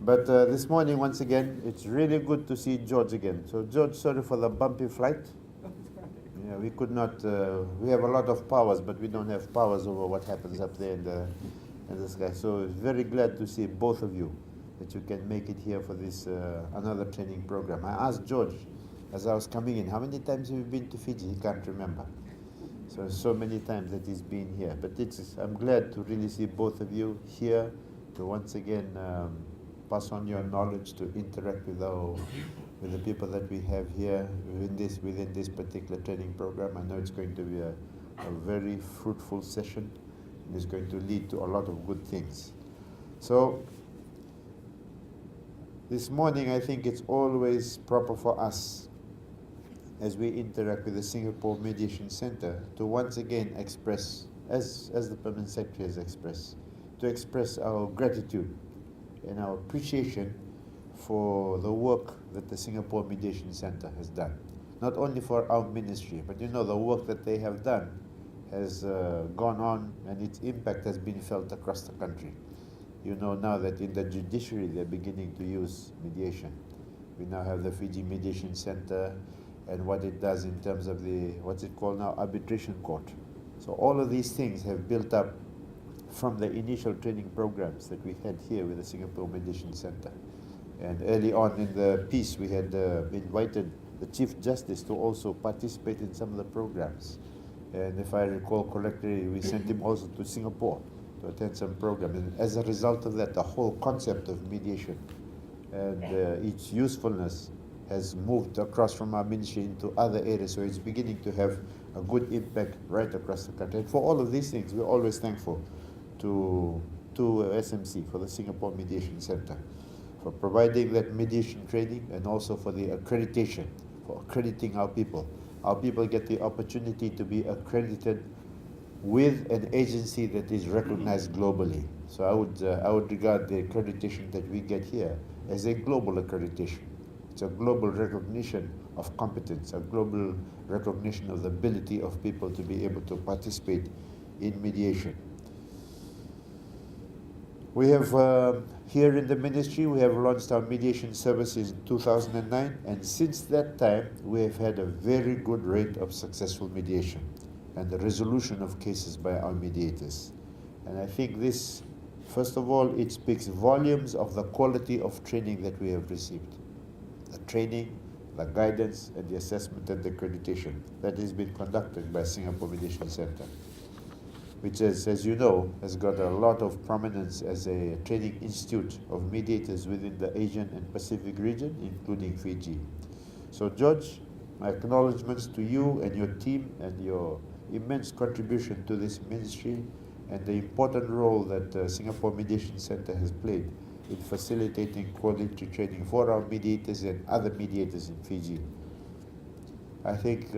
But this morning, once again, it's really good to see George again. So George, sorry for the bumpy flight. Yeah, we could not, we have a lot of powers, but we don't have powers over what happens up there in the sky. So very glad to see both of you, that you can make it here for this another training program. I asked George, as I was coming in, how many times have you been to Fiji? He can't remember. So many times that he's been here. But I'm glad to really see both of you here to once again pass on your knowledge, to interact with the people that we have here within this particular training program. I know it's going to be a very fruitful session, and it's going to lead to a lot of good things. So this morning, I think it's always proper for us, as we interact with the Singapore Mediation Center, to once again express, as the Permanent Secretary has expressed, to express our gratitude and our appreciation for the work that the Singapore Mediation Center has done. Not only for our ministry, but the work that they have done has gone on, and its impact has been felt across the country. You know now that in the judiciary they're beginning to use mediation. We now have the Fiji Mediation Center and what it does in terms of the, what's it called now, arbitration court. So all of these things have built up from the initial training programs that we had here with the Singapore Mediation Center. And early on in the piece, we had invited the Chief Justice to also participate in some of the programs. And if I recall correctly, we sent him also to Singapore to attend some program. And as a result of that, the whole concept of mediation and its usefulness has moved across from our ministry into other areas. So it's beginning to have a good impact right across the country. And for all of these things, we're always thankful to SMC, for the Singapore Mediation Center, for providing that mediation training, and also for the accreditation, for accrediting our people. Our people get the opportunity to be accredited with an agency that is recognized globally. So I would regard the accreditation that we get here as a global accreditation. It's a global recognition of competence, a global recognition of the ability of people to be able to participate in mediation. We have, here in the ministry, we have launched our mediation services in 2009, and since that time, we have had a very good rate of successful mediation and the resolution of cases by our mediators. And I think this, first of all, it speaks volumes of the quality of training that we have received. The training, the guidance, and the assessment and the accreditation that has been conducted by Singapore Mediation Center, which is, as you know, has got a lot of prominence as a training institute of mediators within the Asian and Pacific region, including Fiji. So George, my acknowledgements to you and your team and your immense contribution to this ministry and the important role that Singapore Mediation Center has played in facilitating quality training for our mediators and other mediators in Fiji. I think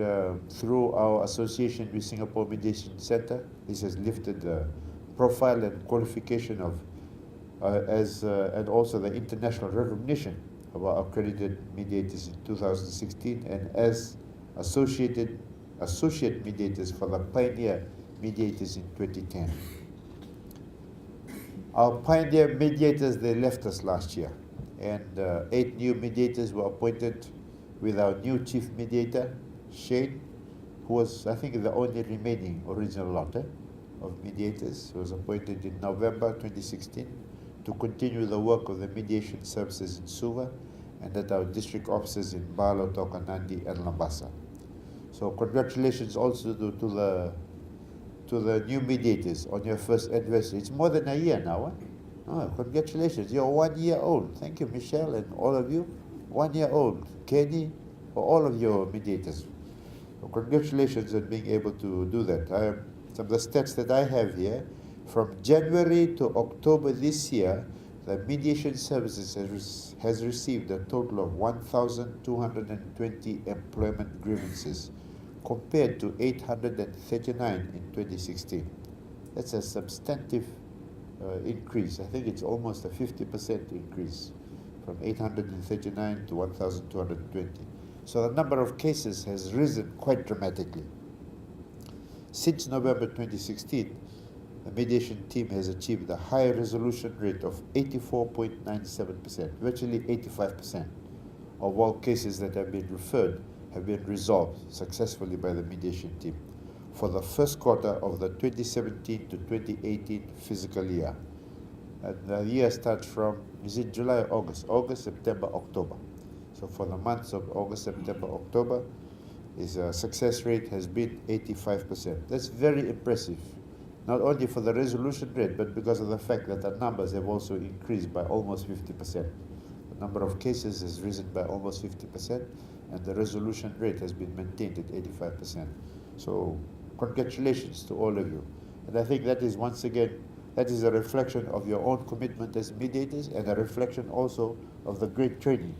through our association with Singapore Mediation Center, this has lifted the profile and qualification of, and also the international recognition of our accredited mediators in 2016, and as associate mediators for the pioneer mediators in 2010. Our pioneer mediators, they left us last year, and 8 new mediators were appointed with our new chief mediator, Shane, who was, I think, the only remaining original lot of mediators, who was appointed in November 2016 to continue the work of the mediation services in Suva and at our district offices in Balo, Tokanandi, and Lambasa. So congratulations also to the new mediators on your first anniversary. It's more than a year now. Oh, congratulations, you're 1 year old. Thank you, Michelle, and all of you. 1 year old. Kenny, for all of your mediators. So congratulations on being able to do that. Some of the stats that I have here, from January to October this year, the mediation services has received a total of 1,220 employment grievances, compared to 839 in 2016. That's a substantive increase. I think it's almost a 50% increase, from 839 to 1,220. So the number of cases has risen quite dramatically. Since November 2016, the mediation team has achieved a high resolution rate of 84.97%, virtually 85% of all cases that have been referred have been resolved successfully by the mediation team for the first quarter of the 2017 to 2018 fiscal year. And the year starts from, is it July or August? August, September, October. So for the months of August, September, October, his success rate has been 85%. That's very impressive, not only for the resolution rate, but because of the fact that the numbers have also increased by almost 50%. The number of cases has risen by almost 50%, and the resolution rate has been maintained at 85%. So congratulations to all of you. And I think that is, once again, that is a reflection of your own commitment as mediators, and a reflection also of the great training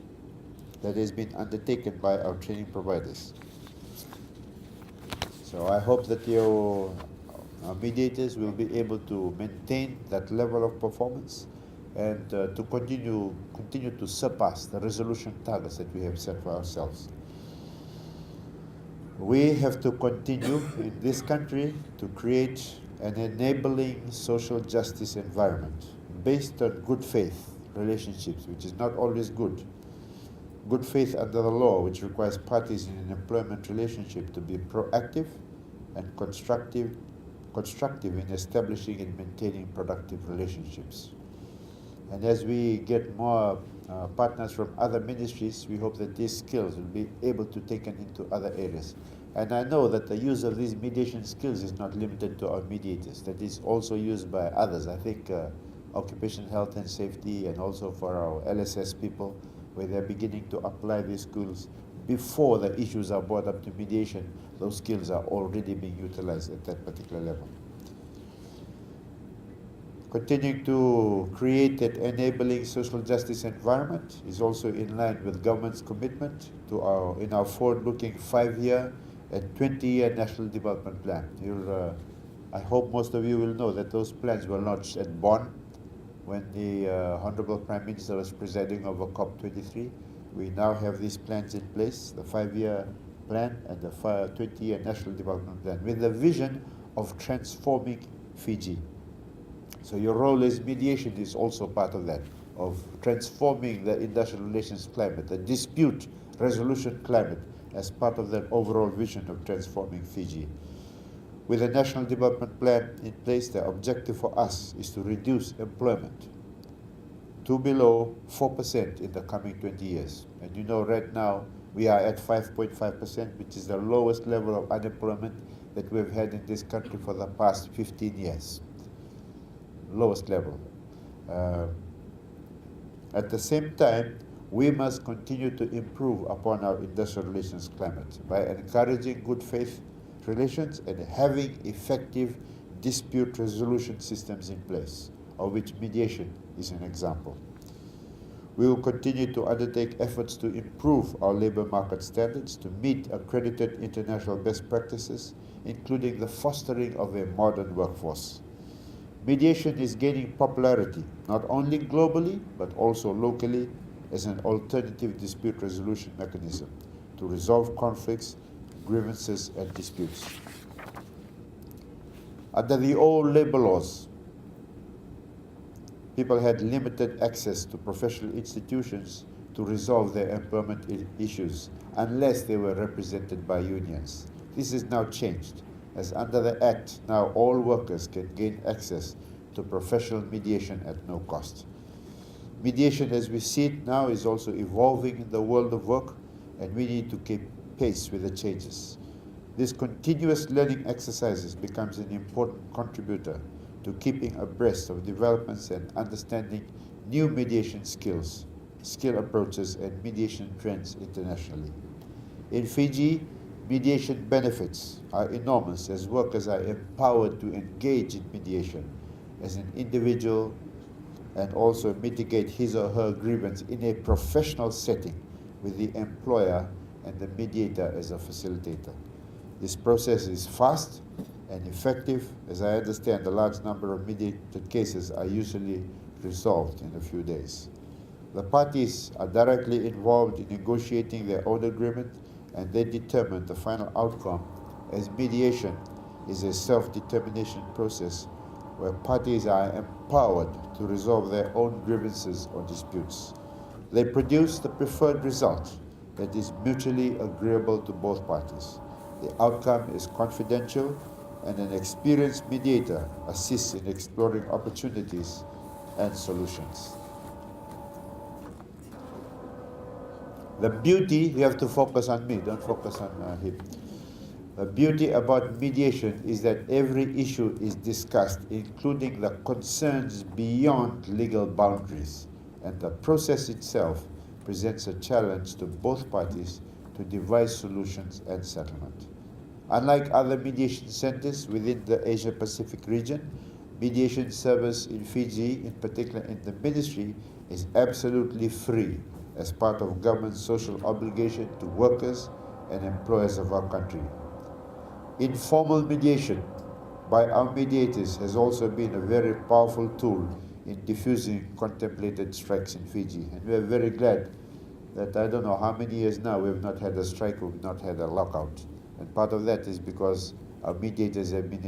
that has been undertaken by our training providers. So I hope that your mediators will be able to maintain that level of performance and to continue to surpass the resolution targets that we have set for ourselves. We have to continue in this country to create an enabling social justice environment based on good faith relationships, which is not always good. Good faith under the law, which requires parties in an employment relationship to be proactive and constructive in establishing and maintaining productive relationships. And as we get more partners from other ministries, we hope that these skills will be able to be taken into other areas. And I know that the use of these mediation skills is not limited to our mediators, that is also used by others. I think occupational health and safety, and also for our LSS people, where they're beginning to apply these skills before the issues are brought up to mediation. Those skills are already being utilized at that particular level. Continuing to create an enabling social justice environment is also in line with government's commitment to our forward-looking 5-year and 20-year national development plan. I hope most of you will know that those plans were launched at Bonn when the Honorable Prime Minister was presiding over COP23. We now have these plans in place, the 5-year plan and the 20-year national development plan, with the vision of transforming Fiji. So your role as mediation is also part of that, of transforming the industrial relations climate, the dispute resolution climate, as part of that overall vision of transforming Fiji. With a national development plan in place, the objective for us is to reduce employment to below 4% in the coming 20 years. And you know, right now, we are at 5.5%, which is the lowest level of unemployment that we've had in this country for the past 15 years. Lowest level. At the same time, we must continue to improve upon our industrial relations climate by encouraging good faith relations and having effective dispute resolution systems in place, of which mediation is an example. We will continue to undertake efforts to improve our labor market standards to meet accredited international best practices, including the fostering of a modern workforce. Mediation is gaining popularity, not only globally, but also locally, as an alternative dispute resolution mechanism to resolve conflicts, grievances, and disputes. Under the old labor laws, people had limited access to professional institutions to resolve their employment issues unless they were represented by unions. This is now changed, as under the Act, now all workers can gain access to professional mediation at no cost. Mediation, as we see it now, is also evolving in the world of work, and we need to keep pace with the changes. This continuous learning exercises becomes an important contributor to keeping abreast of developments and understanding new mediation skills, skill approaches, and mediation trends internationally. In Fiji, mediation benefits are enormous, as workers are empowered to engage in mediation as an individual and also mitigate his or her grievance in a professional setting with the employer and the mediator as a facilitator. This process is fast and effective. As I understand, a large number of mediated cases are usually resolved in a few days. The parties are directly involved in negotiating their own agreement, and they determine the final outcome, as mediation is a self-determination process where parties are empowered to resolve their own grievances or disputes. They produce the preferred result that is mutually agreeable to both parties. The outcome is confidential, and an experienced mediator assists in exploring opportunities and solutions. The beauty, you have to focus on me, don't focus on him. The beauty about mediation is that every issue is discussed, including the concerns beyond legal boundaries, and the process itself presents a challenge to both parties to devise solutions and settlement. Unlike other mediation centers within the Asia-Pacific region, mediation service in Fiji, in particular in the ministry, is absolutely free as part of government's social obligation to workers and employers of our country. Informal mediation by our mediators has also been a very powerful tool in diffusing contemplated strikes in Fiji. And we are very glad that I don't know how many years now we've not had a strike, we've not had a lockout. And part of that is because our mediators have been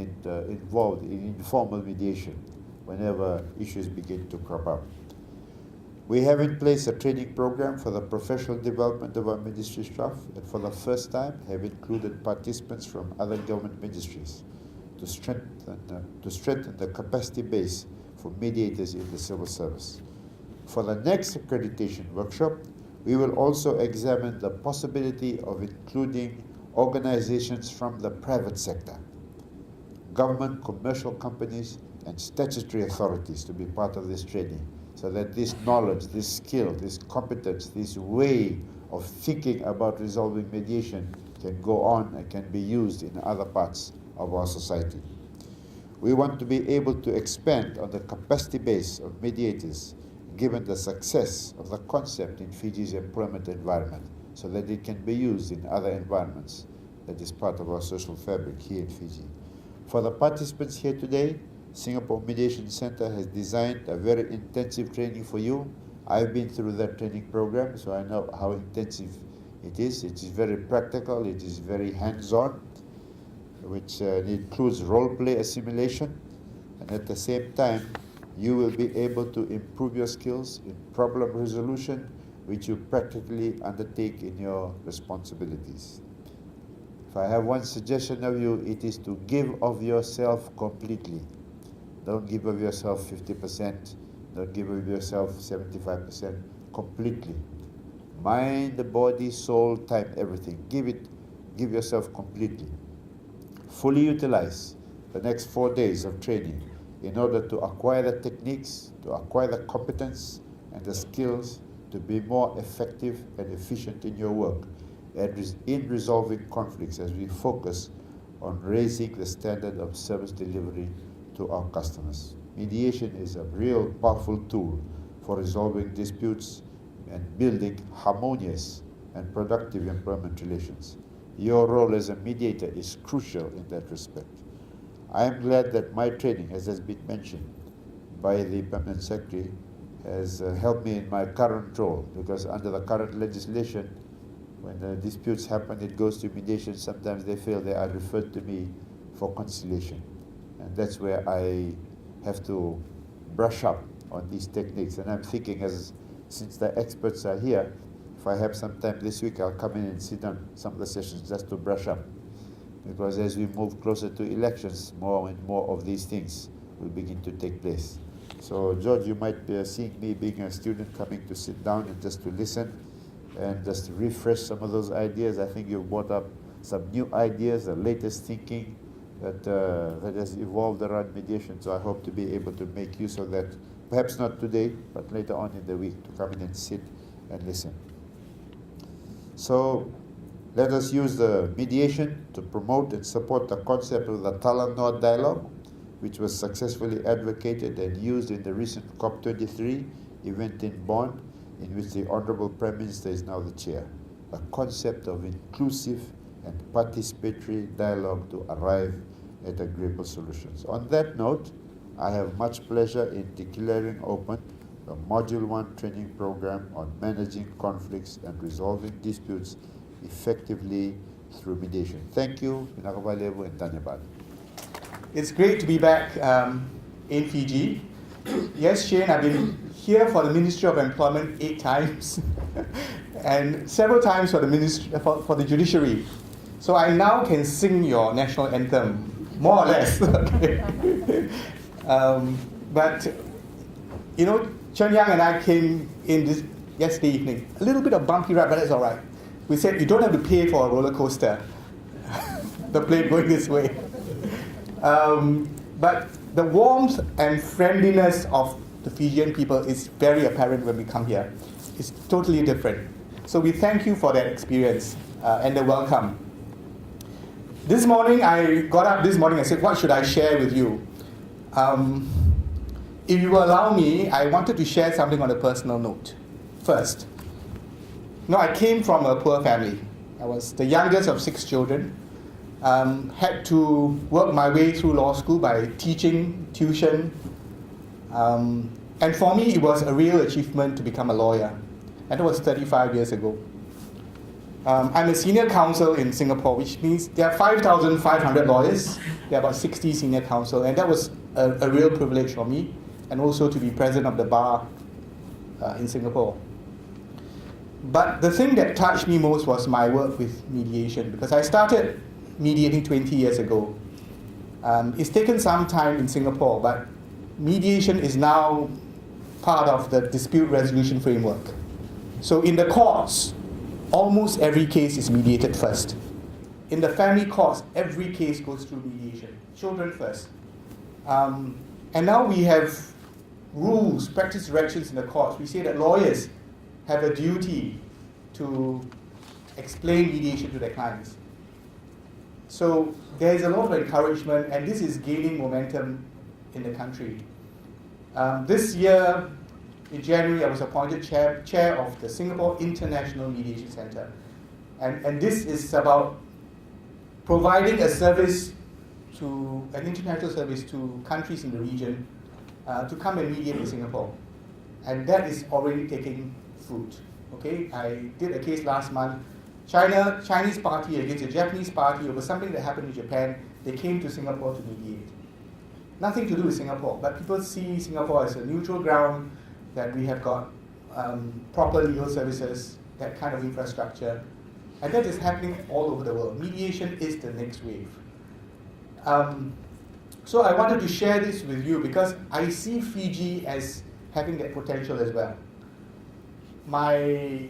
involved in informal mediation whenever issues begin to crop up. We have in place a training program for the professional development of our ministry staff, and for the first time have included participants from other government ministries to strengthen the capacity base for mediators in the civil service. For the next accreditation workshop, we will also examine the possibility of including organizations from the private sector, government, commercial companies, and statutory authorities to be part of this training, so that this knowledge, this skill, this competence, this way of thinking about resolving mediation can go on and can be used in other parts of our society. We want to be able to expand on the capacity base of mediators, given the success of the concept in Fiji's employment environment, so that it can be used in other environments that is part of our social fabric here in Fiji. For the participants here today, Singapore Mediation Center has designed a very intensive training for you. I've been through that training program, so I know how intensive it is. It is very practical, it is very hands-on, which includes role-play assimilation, and at the same time, you will be able to improve your skills in problem resolution, which you practically undertake in your responsibilities. If I have one suggestion of you, it is to give of yourself completely. Don't give of yourself 50%, don't give of yourself 75%, completely. Mind, body, soul, time, everything. Give yourself completely. Fully utilize the next 4 days of training in order to acquire the techniques, to acquire the competence and the skills to be more effective and efficient in your work and in resolving conflicts, as we focus on raising the standard of service delivery to our customers. Mediation is a real powerful tool for resolving disputes and building harmonious and productive employment relations. Your role as a mediator is crucial in that respect. I am glad that my training, as has been mentioned by the Permanent Secretary, has helped me in my current role, because under the current legislation, when the disputes happen, it goes to mediation. Sometimes they feel they are referred to me for conciliation. And that's where I have to brush up on these techniques. And I'm thinking, since the experts are here, if I have some time this week, I'll come in and sit on some of the sessions just to brush up. Because as we move closer to elections, more and more of these things will begin to take place. So, George, you might be seeing me being a student coming to sit down and just to listen and just to refresh some of those ideas. I think you've brought up some new ideas, the latest thinking that has evolved around mediation. So I hope to be able to make use of that, perhaps not today, but later on in the week, to come in and sit and listen. So let us use the mediation to promote and support the concept of the Talanoa dialogue, which was successfully advocated and used in the recent COP23 event in Bonn, in which the Honorable Prime Minister is now the chair. A concept of inclusive and participatory dialogue to arrive at agreeable solutions. On that note, I have much pleasure in declaring open the Module 1 training program on managing conflicts and resolving disputes effectively through mediation. Thank you. It's great to be back in Fiji. Yes, Shane, I've been here for the Ministry of Employment 8 times and several times for the for the judiciary. So I now can sing your national anthem, more or less. Okay. But, you know, Chen Yang and I came in this yesterday evening. A little bit of bumpy ride, but that's all right. We said you don't have to pay for a roller coaster. The plane going this way. But the warmth and friendliness of the Fijian people is very apparent when we come here. It's totally different. So we thank you for that experience and the welcome. This morning, I got up this morning and said, what should I share with you? If you will allow me, I wanted to share something on a personal note. First, no, I came from a poor family. I was the youngest of 6 children. Had to work my way through law school by teaching, tuition. And for me, it was a real achievement to become a lawyer. And that was 35 years ago. I'm a senior counsel in Singapore, which means there are 5,500 lawyers. There are about 60 senior counsel. And that was a real privilege for me, and also to be president of the bar in Singapore. But the thing that touched me most was my work with mediation, because I started mediating 20 years ago. It's taken some time in Singapore, but mediation is now part of the dispute resolution framework. So in the courts, almost every case is mediated first. In the family courts, every case goes through mediation. Children first. And now we have rules, practice directions in the courts. We say that lawyers have a duty to explain mediation to their clients. So there's a lot of encouragement, and this is gaining momentum in the country. This year, in January, I was appointed chair of the Singapore International Mediation Center. And this is about providing a service to, an international service to countries in the region to come and mediate in Singapore. And that is already taking fruit. Okay, I did a case last month. Chinese party against a Japanese party over something that happened in Japan. They came to Singapore to mediate. Nothing to do with Singapore, but people see Singapore as a neutral ground, that we have got proper legal services, that kind of infrastructure. And that is happening all over the world. Mediation is the next wave. So I wanted to share this with you because I see Fiji as having that potential as well. My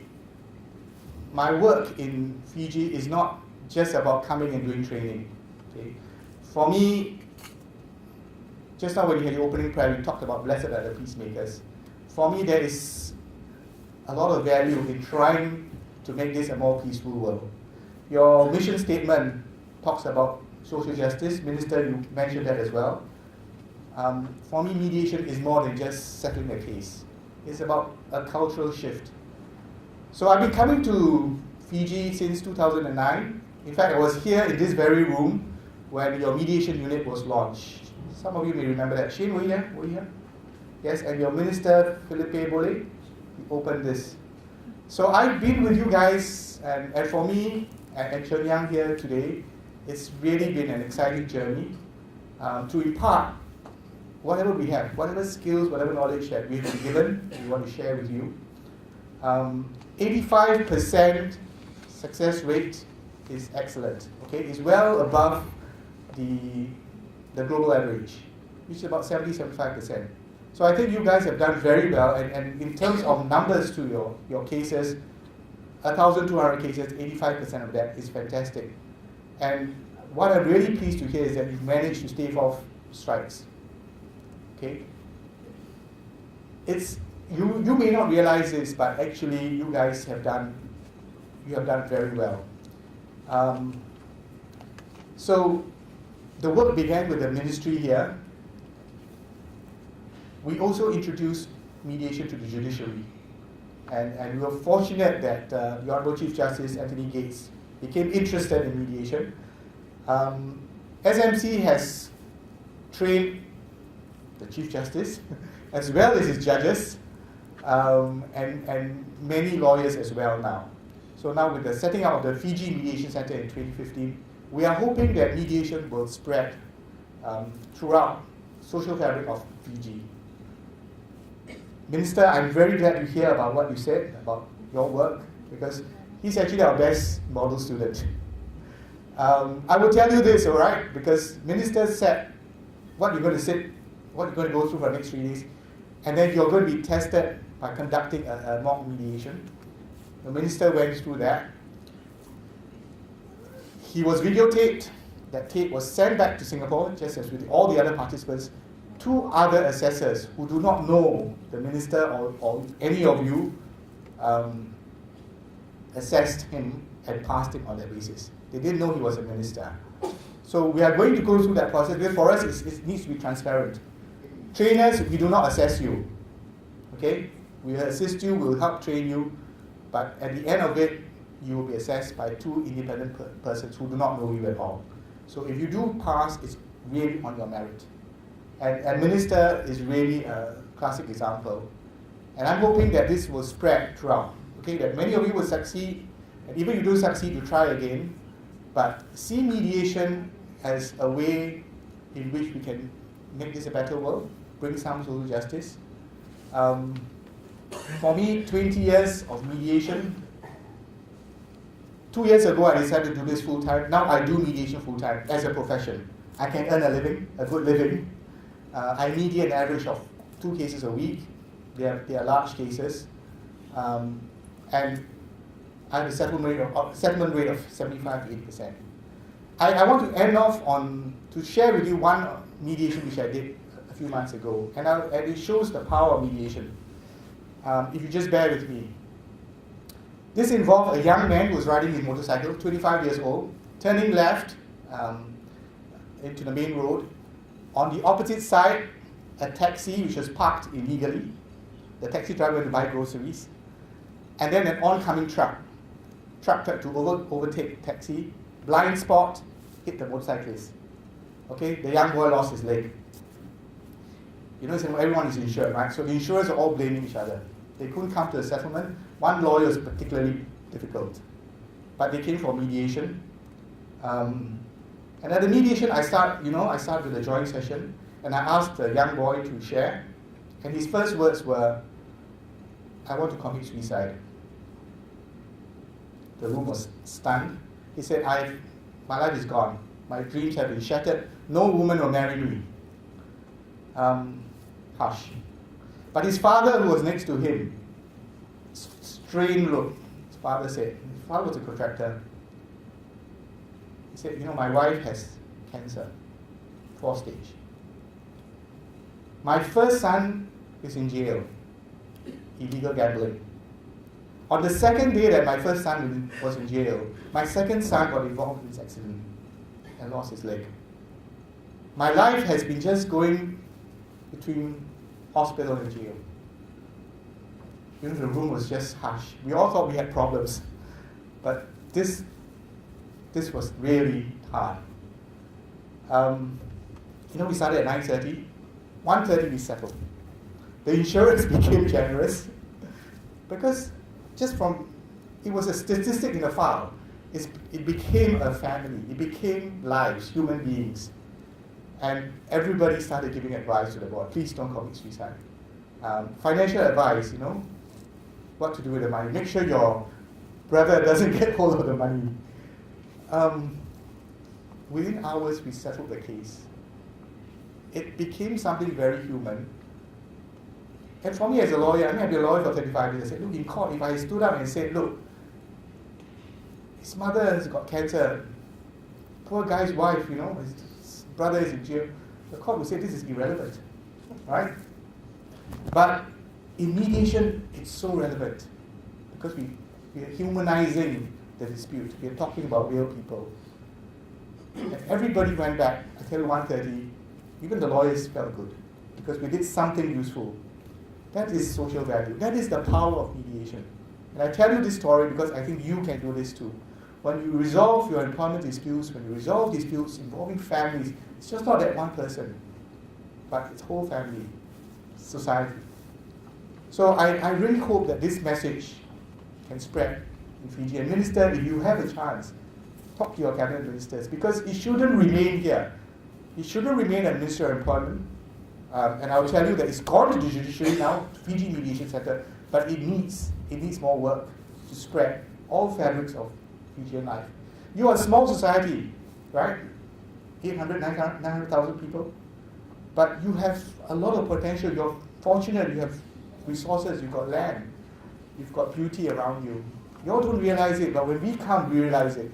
work in Fiji is not just about coming and doing training. Okay? For me, just now when you had the opening prayer, we talked about blessed are the peacemakers. For me, there is a lot of value in trying to make this a more peaceful world. Your mission statement talks about social justice. Minister, you mentioned that as well. For me, mediation is more than just settling a case. It's about a cultural shift. So I've been coming to Fiji since 2009. In fact, I was here in this very room when your mediation unit was launched. Some of you may remember that. Shane, were you here? Were you here? Yes, and your minister, Philippe Bolle, opened this. So I've been with you guys, and for me, and Chen Yang here today, it's really been an exciting journey to impart whatever we have, whatever skills, whatever knowledge that we've been given, we want to share with you. 85% success rate is excellent. Okay, it's well above the global average, which is about 70-75%. So I think you guys have done very well, and in terms of numbers to your cases, 1,200 cases, 85% of that is fantastic. And what I'm really pleased to hear is that you've managed to stave off strikes. Okay? It's you may not realize this, but actually you guys have done very well. So the work began with the ministry here. We also introduced mediation to the judiciary. And we were fortunate that the Honorable Chief Justice Anthony Gates became interested in mediation. SMC has trained the Chief Justice as well as his judges and many lawyers as well now. So now with the setting up of the Fiji Mediation Center in 2015, we are hoping that mediation will spread throughout social fabric of Fiji. Minister, I'm very glad to hear about what you said about your work, because he's actually our best model student. I will tell you this, all right, because Minister said what you're going to sit, what you're going to go through for the next 3 days, and then you're going to be tested by conducting a mock mediation. The Minister went through that. He was videotaped. That tape was sent back to Singapore, just as with all the other participants. 2 other assessors who do not know the Minister or any of you assessed him and passed him on that basis. They didn't know he was a minister. So we are going to go through that process, because for us it needs to be transparent. Trainers, we do not assess you. Okay? We will assist you, we will help train you, but at the end of it, you will be assessed by 2 independent persons who do not know you at all. So if you do pass, it's really on your merit. And Minister is really a classic example. And I'm hoping that this will spread throughout. Okay, that many of you will succeed, and even if you do succeed, you try again. But see mediation as a way in which we can make this a better world, bring some social justice. For me, 20 years of mediation. 2 years ago, I decided to do this full time. Now I do mediation full time as a profession. I can earn a living, a good living. I mediate an average of 2 cases a week. They are large cases, and I have a settlement rate of 75 to 80%. I want to end off to share with you one mediation which I did a few months ago, and it shows the power of mediation. If you just bear with me. This involved a young man who was riding his motorcycle, 25 years old, turning left into the main road. On the opposite side, a taxi which was parked illegally. The taxi driver went to buy groceries. And then an oncoming truck tried to overtake the taxi, blind spot, hit the motorcyclist. Okay, the young boy lost his leg. You know, everyone is insured, right? So the insurers are all blaming each other. They couldn't come to a settlement. One lawyer was particularly difficult, but they came for mediation. And at the mediation, I start with a joint session, and I asked the young boy to share. And his first words were, "I want to commit suicide." The room was stunned. He said, "My life is gone. My dreams have been shattered. No woman will marry me." Hush. But his father, who was next to him, strained look. His father said, his father was a contractor. He said, "My wife has cancer, 4th stage. My first son is in jail, illegal gambling. On the second day that my first son was in jail, my second son got involved in this accident and lost his leg. My life has been just going between hospital and jail." The room was just hushed. We all thought we had problems, but this was really hard. We started at 9:30. 1:30 we settled. The insurance became generous because it was a statistic in the file. It became a family. It became lives, human beings. And everybody started giving advice to the board. Please don't commit suicide. Financial advice, what to do with the money. Make sure your brother doesn't get hold of the money. Within hours, we settled the case. It became something very human. And for me as a lawyer, I've been a lawyer for 35 years. I said, look, in court, if I stood up and said, look, his mother has got cancer, poor guy's wife, his brother is in jail, the court would say this is irrelevant, right? But in mediation, it's so relevant because we are humanizing the dispute. We are talking about real people. And everybody went back, I tell you, 1:30, even the lawyers felt good because we did something useful. That is social value. That is the power of mediation. And I tell you this story because I think you can do this too. When you resolve your employment disputes, when you resolve disputes involving families, it's just not that one person, but it's whole family, society. So I really hope that this message can spread in Fiji. And Minister, if you have a chance, talk to your cabinet ministers because it shouldn't remain here. It shouldn't remain a Ministry of Employment. And I'll tell you that it's gone to the judiciary now, Fiji Mediation Center, but it needs more work to spread all fabrics of Fijian life. You are a small society, right? 800, 900,000 people. But you have a lot of potential. You're fortunate, you have resources, you've got land, you've got beauty around you. You all don't realize it, but when we come, we realize it.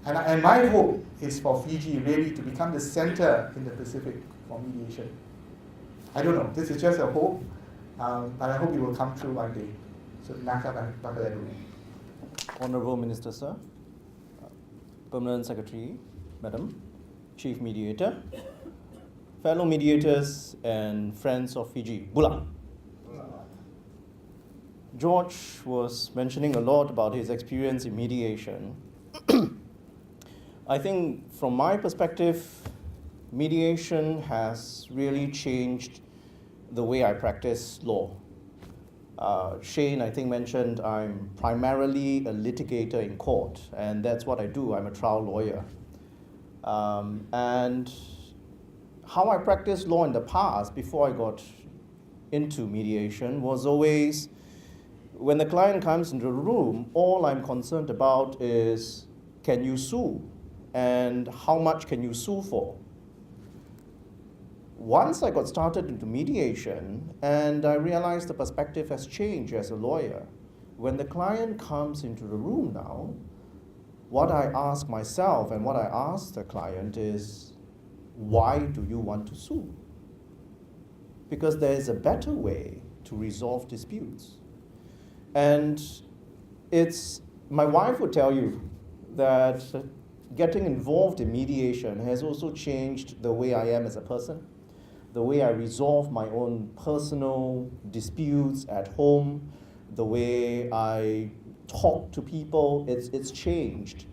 And my hope is for Fiji really to become the center in the Pacific for mediation. I don't know, this is just a hope, but I hope it will come true one day. So, Naka Bakaledu. Honorable Minister, Sir, Permanent Secretary, Madam, Chief Mediator, fellow mediators and friends of Fiji, Bula. George was mentioning a lot about his experience in mediation. I think from my perspective, mediation has really changed the way I practice law. Shane, I think, mentioned I'm primarily a litigator in court, and that's what I do. I'm a trial lawyer. And how I practiced law in the past, before I got into mediation, was always when the client comes into the room, all I'm concerned about is, can you sue? And how much can you sue for? Once I got started into mediation, and I realized the perspective has changed as a lawyer, when the client comes into the room now, what I ask myself and what I ask the client is, why do you want to sue? Because there is a better way to resolve disputes. And my wife would tell you that getting involved in mediation has also changed the way I am as a person, the way I resolve my own personal disputes at home, the way I talk to people. It's changed.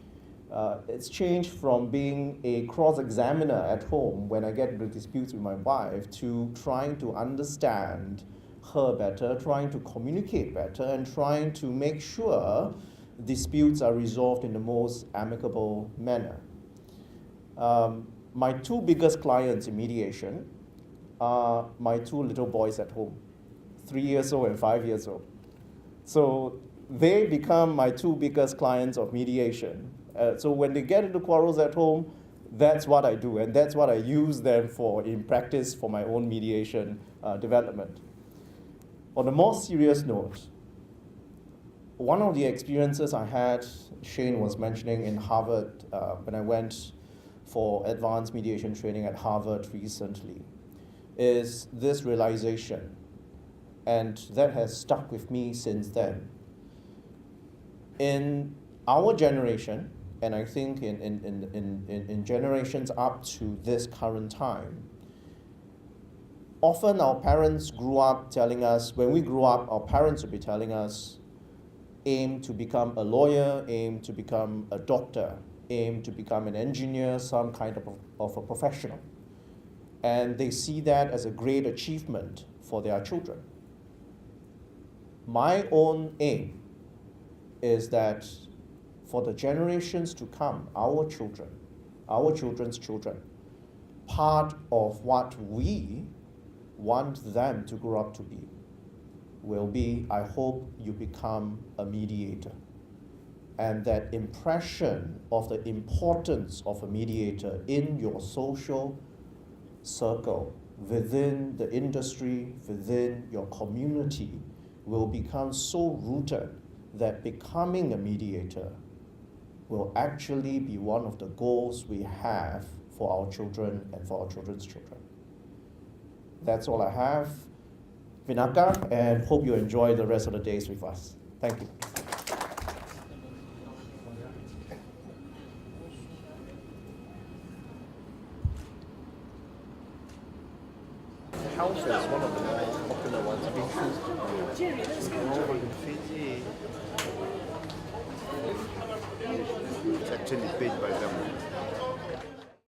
It's changed from being a cross-examiner at home when I get into disputes with my wife to trying to understand her better, trying to communicate better, and trying to make sure disputes are resolved in the most amicable manner. My two biggest clients in mediation are my two little boys at home, 3 years old and 5 years old. So they become my two biggest clients of mediation. So when they get into quarrels at home, that's what I do, and that's what I use them for in practice for my own mediation development. On a more serious note, one of the experiences I had, Shane was mentioning in Harvard, when I went for advanced mediation training at Harvard recently, is this realization, and that has stuck with me since then. In our generation, and I think in generations up to this current time, often our parents grew up telling us, when we grew up, our parents would be telling us, aim to become a lawyer, aim to become a doctor, aim to become an engineer, some kind of a professional. And they see that as a great achievement for their children. My own aim is that for the generations to come, our children, our children's children, part of what we want them to grow up to be will be, I hope you become a mediator. And that impression of the importance of a mediator in your social circle, within the industry, within your community, will become so rooted that becoming a mediator will actually be one of the goals we have for our children and for our children's children. That's all I have. Vinaka, and hope you enjoy the rest of the days with us. Thank you. House is one of the most popular ones. I've been through in Fiji. It's actually paid by government.